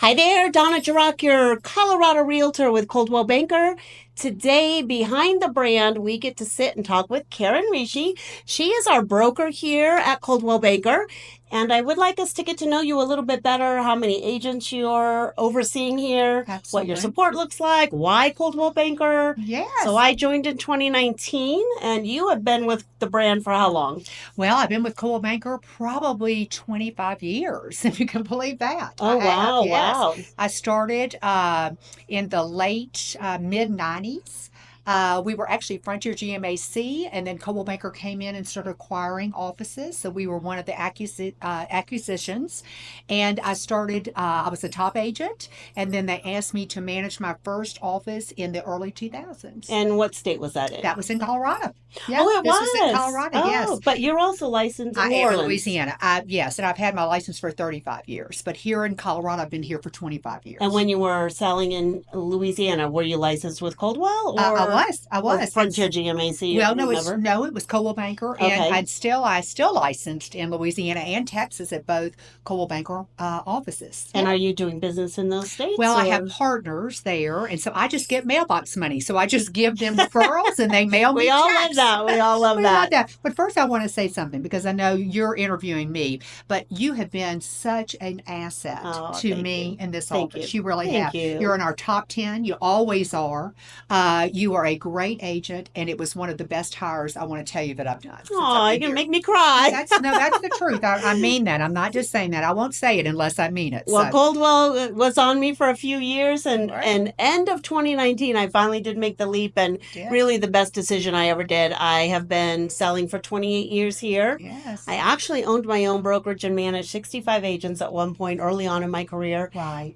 Hi there, Donna Jarock, your Colorado realtor with Coldwell Banker. Today, behind the brand, we get to sit and talk with Karen Rishi. She is our broker here at Coldwell Banker, and I would like us to get to know you a little bit better, how many agents you're overseeing here, what your Absolutely. support looks like, why Coldwell Banker. Yes. So I joined in 2019, and you have been with the brand for how long? Well, I've been with Coldwell Banker probably 25 years, if you can believe that. Oh, I have, wow, yes. wow. I started in the late mid 90s. We were actually Frontier GMAC, and then Coldwell Banker came in and started acquiring offices. So we were one of the acquisitions. And I was a top agent, and then they asked me to manage my first office in the early 2000s. And what state was that in? That was in Colorado. Yeah, Oh, it this was in was. Colorado, Oh, yes. but you're also licensed in I New am in Orleans. Louisiana. Yes, and I've had my license for 35 years. But here in Colorado, I've been here for 25 years. And when you were selling in Louisiana, were you licensed with Coldwell I or was. Frontier GMAC? Well, Never. no, it was Coldwell Banker, and Okay. I still licensed in Louisiana and Texas at both Coldwell Banker offices. And Yeah. are you doing business in those states? Well, I or- have partners there, and so I just get mailbox money. So I just give them referrals, and they mail me We all love checks. that. We all love We love that. that. But first, I want to say something because I know you're interviewing me, but you have been such an asset Oh, to thank me you. in this Thank office. you. You really Thank have. you. You're in our top 10. You always are. You are a great agent, and it was one of the best hires I want to tell you that I've done. since Oh, I've you're been gonna here. make me cry. That's the truth. I mean that. I'm not just saying that. I won't say it unless I mean it. Well, So, Coldwell was on me for a few years, and Right. and end of 2019, I finally did make the leap, and yeah. really the best decision I ever did. I have been selling for 28 years here. Yes. I actually owned my own brokerage and managed 65 agents at one point early on in my career. Right.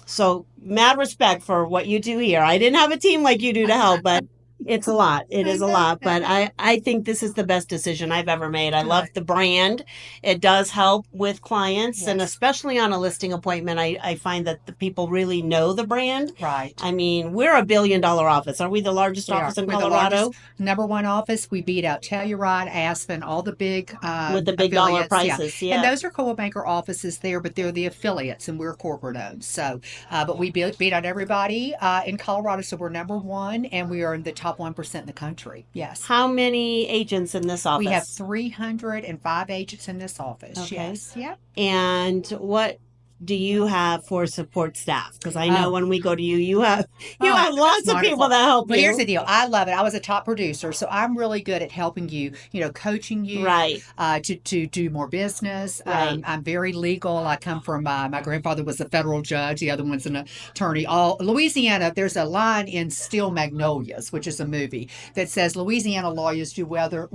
So mad respect for what you do here. I didn't have a team like you do to help, but it's a lot. It is a lot, but I think this is the best decision I've ever made. I love the brand. It does help with clients, and Yes. especially on a listing appointment, I find that the people really know the brand. Right. I mean, we're $1 billion office. Are we the largest We are. office in We're the Colorado? largest number one office. We beat out Telluride, Aspen, all the big With the big dollar affiliates. Yeah. prices, yeah. And those are Coldwell Banker offices there, but they're the affiliates, and we're corporate owned. So, but we beat out everybody in Colorado. So we're number one, and we are in the top 1% in the country. Yes. How many agents in this office? We have 305 agents in this office. Okay. Yes. Yep. And what do you have for support staff? Because I know Oh. when we go to you, you have Oh, lots of wonderful. people that help But you. here's the deal. I love it. I was a top producer, so I'm really good at helping you, coaching you Right. to do more business. Right. I'm very legal. I come from, my grandfather was a federal judge. The other one's an attorney. Louisiana, there's a line in Steel Magnolias, which is a movie, that says Louisiana lawyers do whether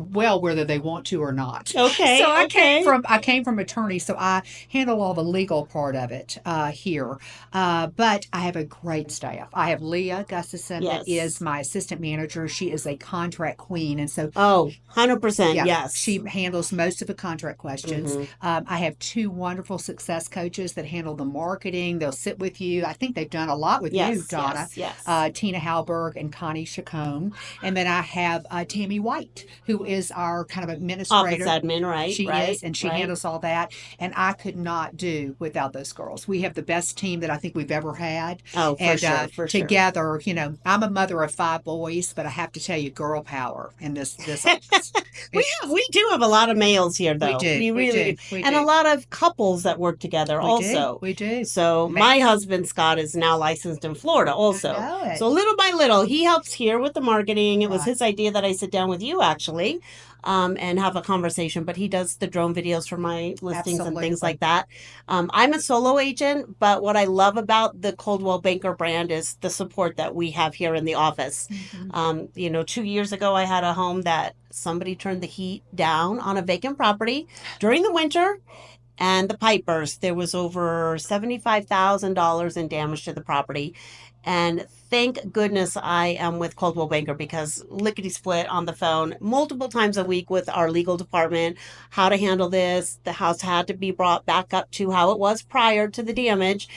they want to or not. Okay. So okay. I came from attorney, so I handle all the legal part of it here. But I have a great staff. I have Leah Gustafson Yes. that is my assistant manager. She is a contract queen, and so 100%. yeah, Yes. she handles most of the contract questions. Mhm. I have two wonderful success coaches that handle the marketing. They'll sit with you. I think they've done a lot with Yes. you, Donna. Yes. Tina Halberg and Connie Chacon. And then I have Tammy White, who is our kind of administrator. Office admin, right? She right, is, and she right. handles all that. And I could not do without those girls. We have the best team that I think we've ever had. Oh, for And sure. For sure. together, I'm a mother of 5 boys, but I have to tell you, girl power in this office. We do have a lot of males here, though. We do. We really do. We and do. a lot of couples that work together also. We do. So my husband Scott is now licensed in Florida also. I know it. So little by little, he helps here with the marketing. It was Right. his idea that I sit down with you actually, and have a conversation. But he does the drone videos for my listings and things Absolutely. like that. I'm a solo agent, but what I love about the Coldwell Banker brand is the support that we have here in the office. Mhm. 2 years ago, I had a home that somebody turned the heat down on a vacant property during the winter, and the pipe burst. There was over $75,000 in damage to the property. And thank goodness I am with Coldwell Banker because lickety split on the phone multiple times a week with our legal department, how to handle this. The house had to be brought back up to how it was prior to the damage.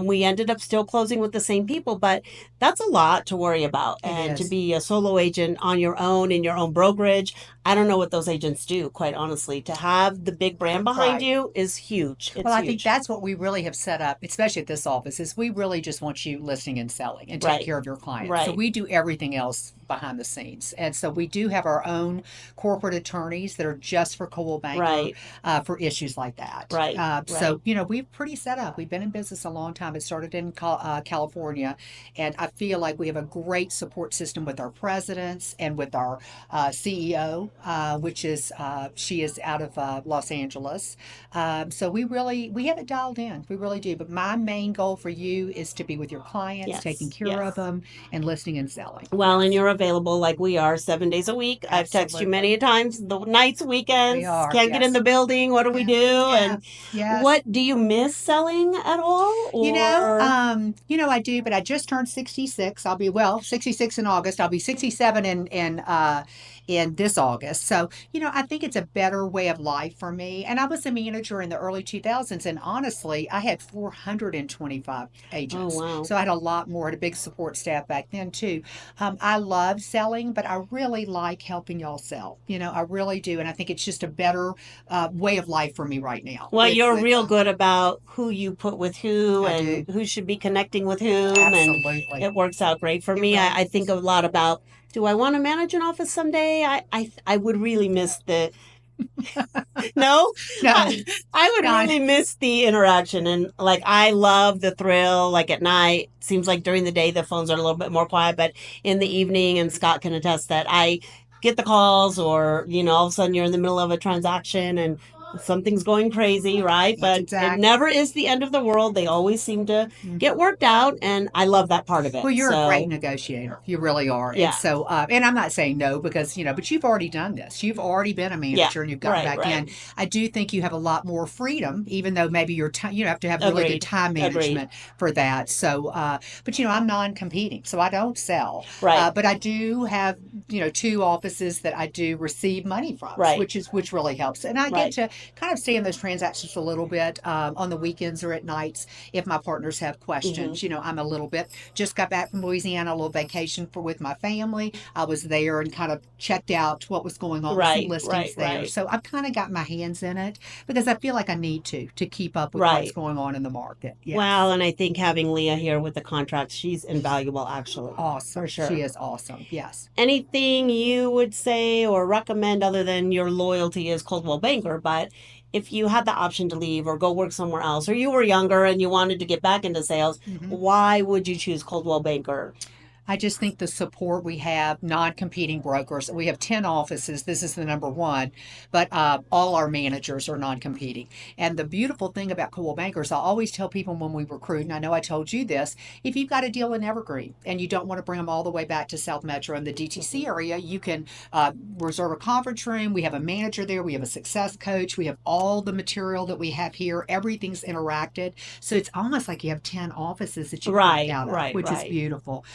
We ended up still closing with the same people, but that's a lot to worry about. It And to is. be a solo agent on your own in your own brokerage, I don't know what those agents do, quite honestly. To have the big brand behind Right. you is huge. Well, It's I think huge. that's what we really have set up, especially at this office, is we really just want you listening and selling and take Right. care of your clients. So Right. we do everything else behind the scenes. And so we do have our own corporate attorneys that are just for Coldwell Banker Right. for issues like that. Right. Right. So, we're pretty set up. We've been in business a long time. It started in California. And I feel like we have a great support system with our presidents and with our CEO, which is, she is out of Los Angeles. So we have it dialed in. We really do. But my main goal for you is to be with your clients, taking Yes. care of Yes. them, and listening and selling. Well, and Yes, you're available like we are 7 days a week. I've texted you absolutely. many a times. The nights, We weekends, are. can't get in Yes. the building. What do we Yeah. do? Yeah. And Yes. what do you miss selling at all? Or I do, but I just turned 66. I'll be 66 in August. I'll be 67 in this August. So, I think it's a better way of life for me. And I was a manager in the early 2000s, and honestly, I had 425 oh agents. wow, So I had a lot more, had a big support staff back then too. I love selling, but I really like helping y'all sell. I really do, and I think it's just a better way of life for me right now. well, With you're real good about who you put with who I and do. who should be connecting with whom, and Absolutely. it works out great for It me. really I think does. a lot about. Do I want to manage an office someday? I would really miss the no, No, I would Don. really miss the interaction. And like, I love the thrill. Like at night, seems like during the day, the phones are a little bit more quiet, but in the evening, and Scott can attest that I get the calls or, all of a sudden you're in the middle of a transaction and something's going crazy, right? That's But it exact. never is the end of the world. They always seem to Mm. get worked out. And I love that part of Well, it. you're a great So, negotiator. You really are. And yeah, so, and I'm not saying no because, but you've already done this. You've already been a yeah, manager and you've gotten right, back right. in. I do think you have a lot more freedom, even though maybe your time, you have to have really good Agreed. time Agreed. management for that. So, but, I'm non competing. So I don't sell. Right, But I do have, two offices that I do receive money from, right, which really helps. And I get right. to kind of stay in those transactions a little bit on the weekends or at nights if my partners have Hmm. questions. I'm a little bit just got back from Louisiana, a little vacation for with my family. I was there and kind of checked out what was going on with some Right, right, listings there. right. So I've kind of got my hands in it because I feel like I need to keep up with what's Right. going on in the market. Well, Yes. and I think having Leah here with the contracts, she's invaluable actually, for Awesome. She sure. is awesome. Yes. Anything you would say or recommend other than your loyalty as Coldwell Banker, but if you had the option to leave or go work somewhere else, or you were younger and you wanted to get back into sales, Hmm. why would you choose Coldwell Banker? I just think the support we have, non-competing brokers. We have 10 offices. This is the number one, but all our managers are non-competing. And the beautiful thing about Coldwell Bankers, I always tell people when we recruit, and I know I told you this, if you've got a deal in Evergreen and you don't want to bring them all the way back to South Metro and the DTC area, you can reserve a conference room. We have a manager there. We have a success coach. We have all the material that we have here. Everything's interacted. So it's almost like you have 10 offices that you can work Right, out of, right, which is right, beautiful.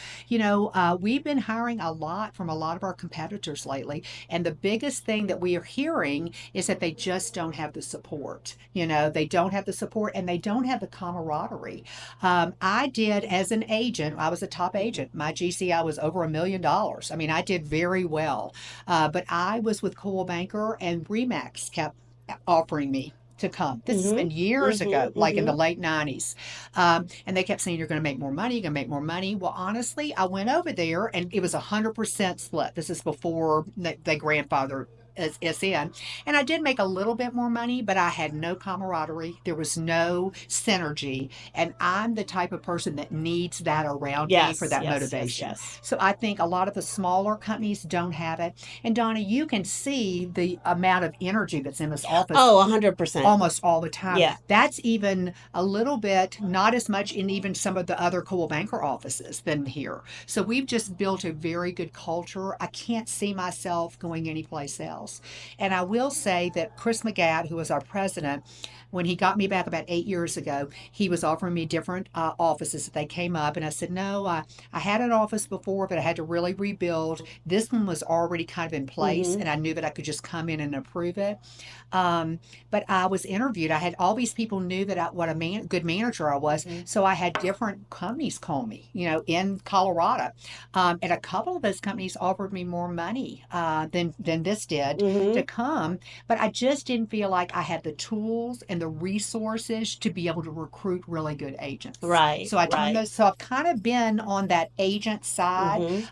We've been hiring a lot from a lot of our competitors lately. And the biggest thing that we are hearing is that they just don't have the support. They don't have the support and they don't have the camaraderie. I did as an agent, I was a top agent. My GCI was over $1 million. I mean, I did very well. But I was with Coldwell Banker and Remax kept offering me to come. This has mm-hmm, been years mm-hmm, ago, like in mm-hmm. the late 90s. And they kept saying, you're going to make more money, you're going to make more money. Well, honestly, I went over there and it was 100% split. This is before they grandfathered us in. And I did make a little bit more money, but I had no camaraderie. There was no synergy. And I'm the type of person that needs that around me for Yes, that yes, yes, motivation. yes. So I think a lot of the smaller companies don't have it. And Donna, you can see the amount of energy that's in this office Oh, 100%. almost all the time. Yeah. That's even a little bit, not as much in even some of the other Coldwell Banker offices than here. So we've just built a very good culture. I can't see myself going anyplace else. house. And I will say that Chris McGatt, who was our president, when he got me back about 8 years ago, he was offering me different offices that they came up. And I said, no, I had an office before, but I had to really rebuild. This one was already kind of in place, and I knew that I could just come in and approve it. But I was interviewed. I had all these people knew that what a good manager I was. So I had different companies call me, in Colorado. And a couple of those companies offered me more money than this did to come. But I just didn't feel like I had the tools and the resources to be able to recruit really good agents. Right. So I turned those. So I've kind of been on that agent side,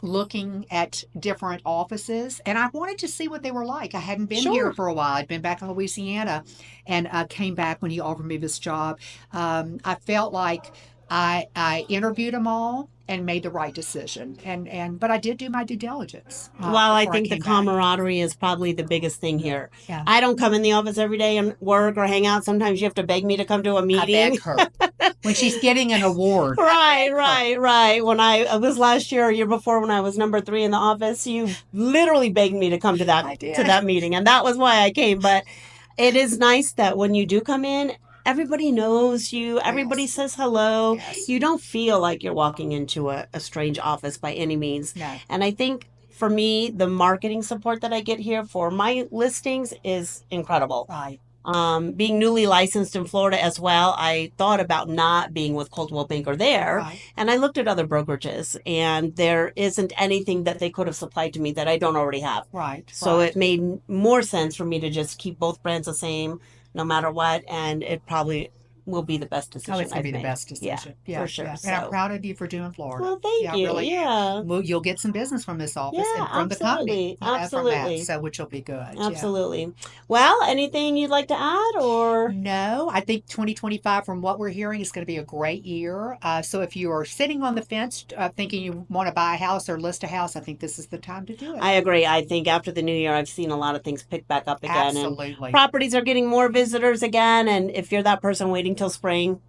looking at different offices, and I wanted to see what they were like. I hadn't been here for a while. I'd been back in Louisiana, and came back when he offered me this job. I felt like I interviewed them all and made the right decision. But I did do my due diligence. Well, I before think the came back. camaraderie is probably the biggest thing here. Yeah. I don't come in the office every day and work or hang out. Sometimes you have to beg me to come to a I meeting. beg her when she's getting an award. Right. When it was last year or year before when I was number 3 in the office, you literally begged me to come to that meeting, and that was why I came. But it is nice that when you do come in, everybody knows you. Everybody says hello. Yes. You don't feel like you're walking into a strange office by any means. No. And I think for me, the marketing support that I get here for my listings is incredible. Right. Being newly licensed in Florida as well, I thought about not being with Coldwell Banker there. Right. And I looked at other brokerages, and there isn't anything that they could have supplied to me that I don't already have. Right. So it made more sense for me to just keep both brands the same no matter what, and it probably will be the best decision. Oh, it's going to be the best decision. Yeah, for sure. Yeah. So. And I'm proud of you for doing Florida. Well, thank you. Really. Yeah. Well, you'll get some business from this office and from the company. Absolutely. From that, so which will be good. Absolutely. Yeah. Well, anything you'd like to add, or? No, I think 2025, from what we're hearing, is going to be a great year. So if you are sitting on the fence thinking you want to buy a house or list a house, I think this is the time to do it. I agree. I think after the new year, I've seen a lot of things pick back up again. Absolutely. And properties are getting more visitors again. And if you're that person waiting till spring,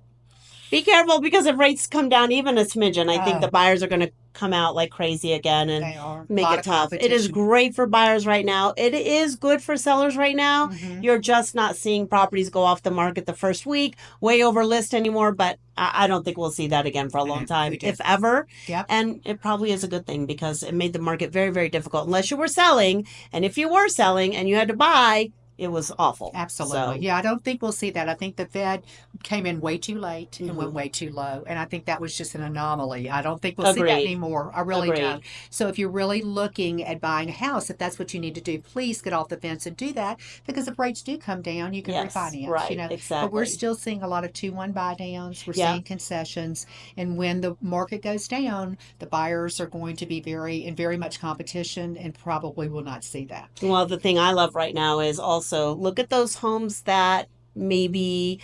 be careful, because if rates come down even a smidgen, I think the buyers are going to come out like crazy again and make it tough. It is great for buyers right now. It is good for sellers right now. You're just not seeing properties go off the market the first week, way over list anymore, but I don't think we'll see that again for a long time, if ever. Yep. And it probably is a good thing, because it made the market very, very difficult unless you were selling. And if you were selling and you had to buy, it was awful. Absolutely. So, yeah, I don't think we'll see that. I think the Fed came in way too late and went way too low. And I think that was just an anomaly. I don't think we'll see that anymore. I really don't. So if you're really looking at buying a house, if that's what you need to do, please get off the fence and do that. Because if rates do come down, you can refinance. Right, exactly. But we're still seeing a lot of 2-1 buy downs. We're seeing concessions. And when the market goes down, the buyers are going to be very much competition, and probably will not see that. Well, the thing I love right now is also look at those homes that maybe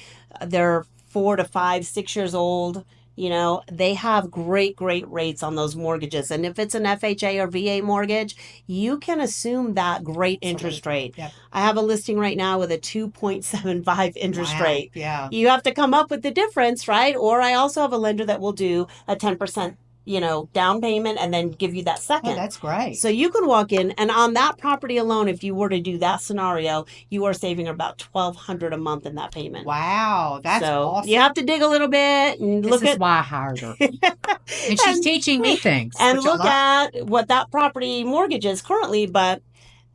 they're 4 to 5, 6 years old. They have great rates on those mortgages. And if it's an FHA or VA mortgage, you can assume that great interest rate. Yep. I have a listing right now with a 2.75 interest rate. Yeah. You have to come up with the difference, right? Or I also have a lender that will do a 10% down payment and then give you that second. Oh, that's great. So you can walk in, and on that property alone, if you were to do that scenario, you are saving about $1,200 a month in that payment. Wow, that's awesome. You have to dig a little bit and this is why I hired her. And she's teaching me things. And look at what that property mortgage is currently,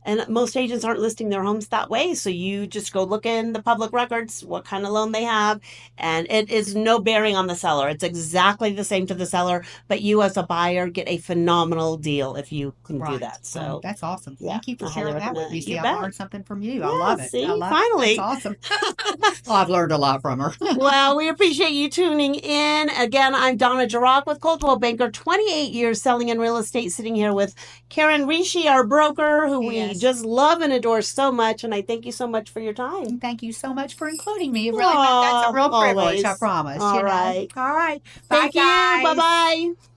and most agents aren't listing their homes that way. So you just go look in the public records, what kind of loan they have. And it is no bearing on the seller. It's exactly the same to the seller. But you as a buyer get a phenomenal deal if you can do that. So that's awesome. Thank you for sharing that with me. See, I learned something from you. Yeah, I love it. See, I love finally. It. That's awesome. Well, I've learned a lot from her. Well, we appreciate you tuning in. Again, I'm Donna Jarock with Coldwell Banker, 28 years selling in real estate, sitting here with Karen Rishi, our broker, who we just love and adore so much. And I thank you so much for your time. Thank you so much for including me. It really, that's a real privilege, I promise. All right. All right. Thank Bye, guys. you. Bye-bye.